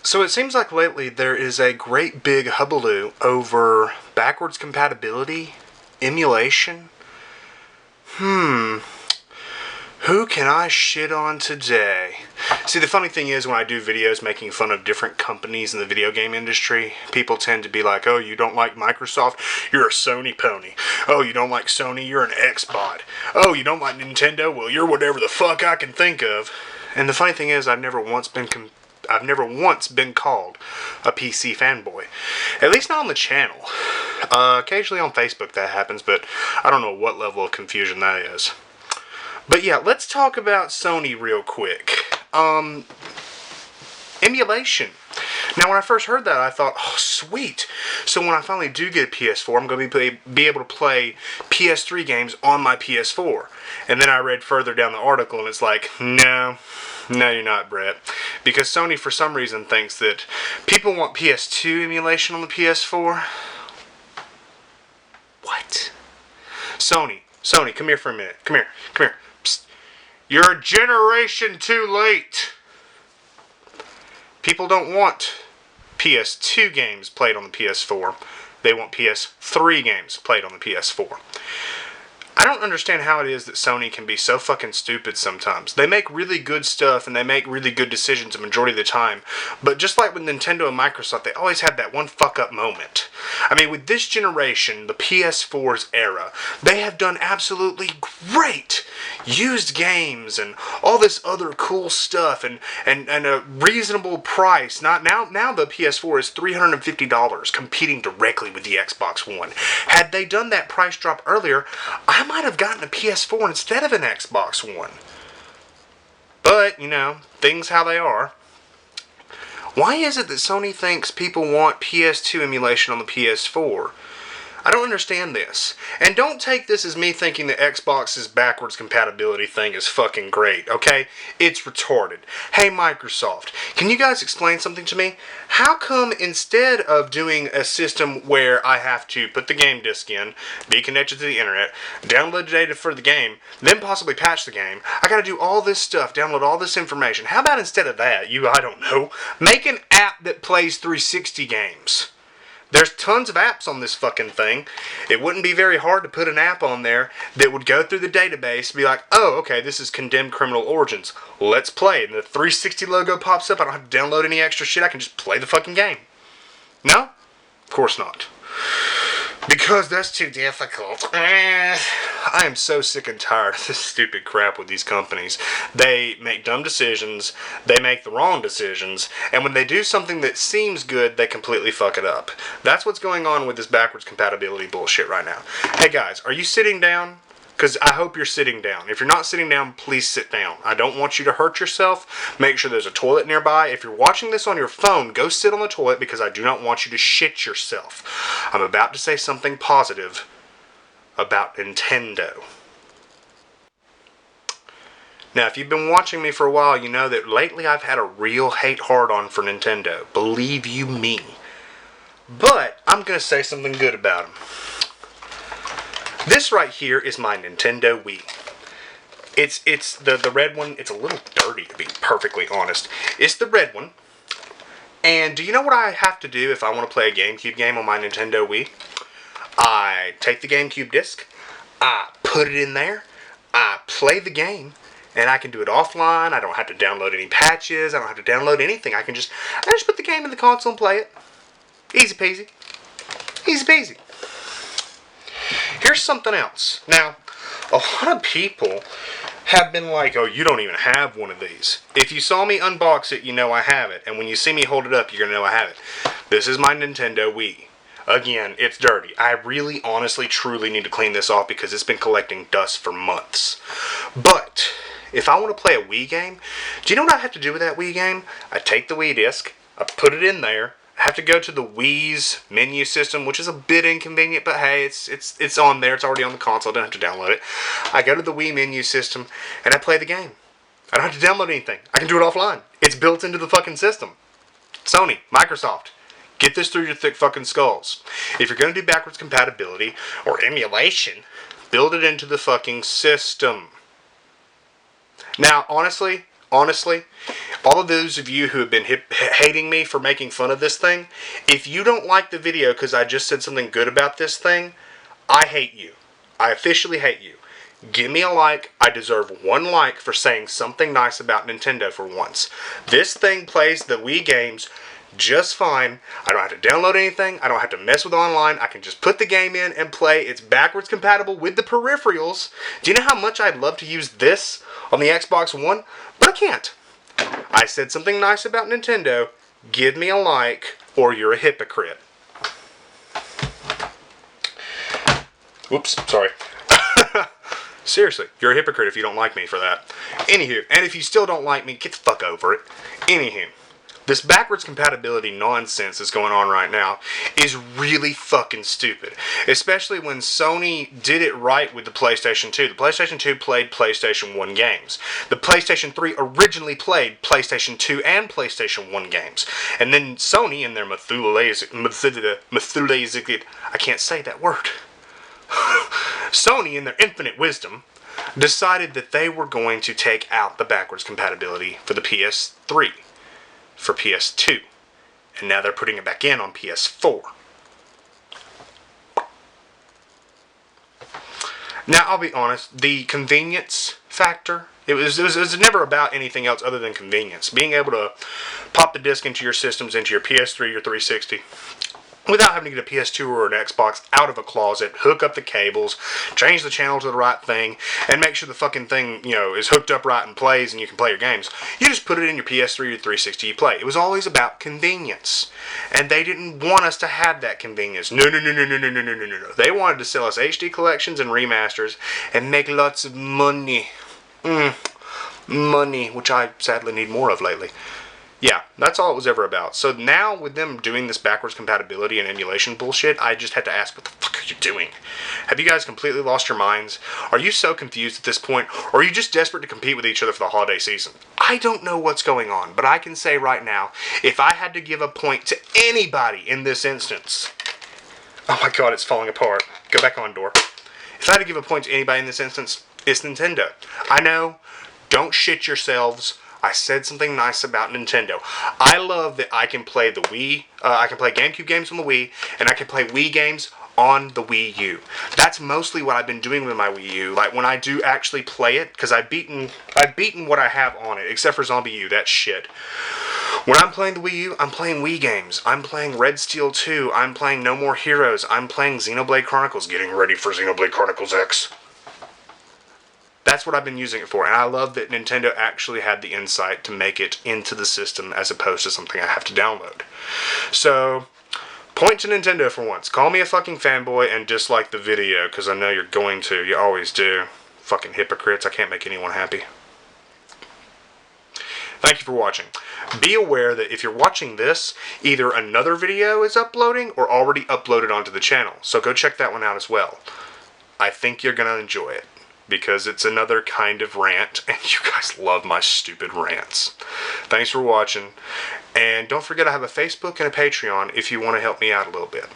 So it seems like lately there is a great big hullabaloo over backwards compatibility, emulation. Who can I shit on today? See, the funny thing is when I do videos making fun of different companies in the video game industry, people tend to be like, oh, you don't like Microsoft? You're a Sony pony. Oh, you don't like Sony? You're an Xbot. Oh, you don't like Nintendo? Well, you're whatever the fuck I can think of. And the funny thing is, I've never once been called a PC fanboy. At least not on the channel. Occasionally on Facebook that happens, but I don't know what level of confusion that is. But yeah, let's talk about Sony real quick. Emulation. Now, when I first heard that, I thought, oh, sweet. So when I finally do get a PS4, I'm going to be able to play PS3 games on my PS4. And then I read further down the article, and it's like, no, you're not, Brett. Because Sony, for some reason, thinks that people want PS2 emulation on the PS4. What? Sony, come here for a minute. Come here. Psst. You're a generation too late. People don't want PS2 games played on the PS4. They want PS3 games played on the PS4. I don't understand how it is that Sony can be so fucking stupid sometimes. They make really good stuff and they make really good decisions the majority of the time. But just like with Nintendo and Microsoft, they always have that one fuck up moment. I mean, with this generation, the PS4's era, they have done absolutely great. Used games and all this other cool stuff and a reasonable price. Now the PS4 is $350, competing directly with the Xbox One. Had they done that price drop earlier, I might have gotten a PS4 instead of an Xbox One. But, you know, things how they are. Why is it that Sony thinks people want PS2 emulation on the PS4? I don't understand this. And don't take this as me thinking that Xbox's backwards compatibility thing is fucking great, okay? It's retarded. Hey, Microsoft, can you guys explain something to me? How come instead of doing a system where I have to put the game disc in, be connected to the internet, download the data for the game, then possibly patch the game, I gotta do all this stuff, download all this information. How about instead of that, I don't know, make an app that plays 360 games? There's tons of apps on this fucking thing. It wouldn't be very hard to put an app on there that would go through the database and be like, oh, okay, this is Condemned Criminal Origins. Let's play. And the 360 logo pops up. I don't have to download any extra shit. I can just play the fucking game. No? Of course not. Because that's too difficult. I am so sick and tired of this stupid crap with these companies. They make dumb decisions, they make the wrong decisions, and when they do something that seems good, they completely fuck it up. That's what's going on with this backwards compatibility bullshit right now. Hey guys, are you sitting down? Because I hope you're sitting down. If you're not sitting down, please sit down. I don't want you to hurt yourself. Make sure there's a toilet nearby. If you're watching this on your phone, go sit on the toilet because I do not want you to shit yourself. I'm about to say something positive about Nintendo. Now, if you've been watching me for a while, you know that lately I've had a real hate hard-on for Nintendo. Believe you me. But I'm going to say something good about them. This right here is my Nintendo Wii. It's the red one. It's a little dirty, to be perfectly honest. It's the red one. And do you know what I have to do if I want to play a GameCube game on my Nintendo Wii? I take the GameCube disc, I put it in there, I play the game, and I can do it offline. I don't have to download any patches. I don't have to download anything. I just put the game in the console and play it. Easy peasy. Easy peasy. Here's something else. Now, a lot of people have been like, oh, you don't even have one of these. If you saw me unbox it, you know I have it. And when you see me hold it up, you're going to know I have it. This is my Nintendo Wii. Again, it's dirty. I really, honestly, truly need to clean this off because it's been collecting dust for months. But if I want to play a Wii game, do you know what I have to do with that Wii game? I take the Wii disc, I put it in there, I have to go to the Wii's menu system, which is a bit inconvenient, but hey, it's on there. It's already on the console. I don't have to download it. I go to the Wii menu system, and I play the game. I don't have to download anything. I can do it offline. It's built into the fucking system. Sony, Microsoft, get this through your thick fucking skulls. If you're going to do backwards compatibility or emulation, build it into the fucking system. Now, honestly, All of those of you who have been hating me for making fun of this thing, if you don't like the video because I just said something good about this thing, I hate you. I officially hate you. Give me a like. I deserve one like for saying something nice about Nintendo for once. This thing plays the Wii games just fine. I don't have to download anything. I don't have to mess with online. I can just put the game in and play. It's backwards compatible with the peripherals. Do you know how much I'd love to use this on the Xbox One? But I can't. I said something nice about Nintendo. Give me a like or you're a hypocrite. Whoops, sorry. Seriously, you're a hypocrite if you don't like me for that. Anywho, and if you still don't like me, get the fuck over it. Anywho, this backwards compatibility nonsense that's going on right now is really fucking stupid. Especially when Sony did it right with the PlayStation 2. The PlayStation 2 played PlayStation 1 games. The PlayStation 3 originally played PlayStation 2 and PlayStation 1 games. And then Sony, in their Methuselaic, I can't say that word. Sony, in their infinite wisdom, decided that they were going to take out the backwards compatibility for the PS3, for PS2, and now they're putting it back in on PS4. Now, I'll be honest, the convenience factor, it was never about anything else other than convenience. Being able to pop the disc into your systems, into your PS3 or 360, without having to get a PS2 or an Xbox out of a closet, hook up the cables, change the channel to the right thing, and make sure the fucking thing, is hooked up right and plays and you can play your games. You just put it in your PS3 or 360, you play. It was always about convenience. And they didn't want us to have that convenience. No. They wanted to sell us HD collections and remasters and make lots of money. Money, which I sadly need more of lately. Yeah, that's all it was ever about. So now with them doing this backwards compatibility and emulation bullshit, I just had to ask, what the fuck are you doing? Have you guys completely lost your minds? Are you so confused at this point? Or are you just desperate to compete with each other for the holiday season? I don't know what's going on, but I can say right now, if I had to give a point to anybody in this instance... Oh my god, it's falling apart. Go back on, door. If I had to give a point to anybody in this instance, it's Nintendo. I know, don't shit yourselves. I said something nice about Nintendo. I love that I can play the Wii, I can play GameCube games on the Wii, and I can play Wii games on the Wii-U. That's mostly what I've been doing with my Wii-U. Like, when I do actually play it, because I've beaten what I have on it, except for Zombie U, that's shit. When I'm playing the Wii-U, I'm playing Wii games. I'm playing Red Steel 2, I'm playing No More Heroes, I'm playing Xenoblade Chronicles, getting ready for Xenoblade Chronicles X. That's what I've been using it for, and I love that Nintendo actually had the insight to make it into the system as opposed to something I have to download. So, point to Nintendo for once. Call me a fucking fanboy and dislike the video, because I know you're going to. You always do. Fucking hypocrites. I can't make anyone happy. Thank you for watching. Be aware that if you're watching this, either another video is uploading or already uploaded onto the channel. So go check that one out as well. I think you're going to enjoy it, because it's another kind of rant, and you guys love my stupid rants. Thanks for watching, and don't forget I have a Facebook and a Patreon if you want to help me out a little bit.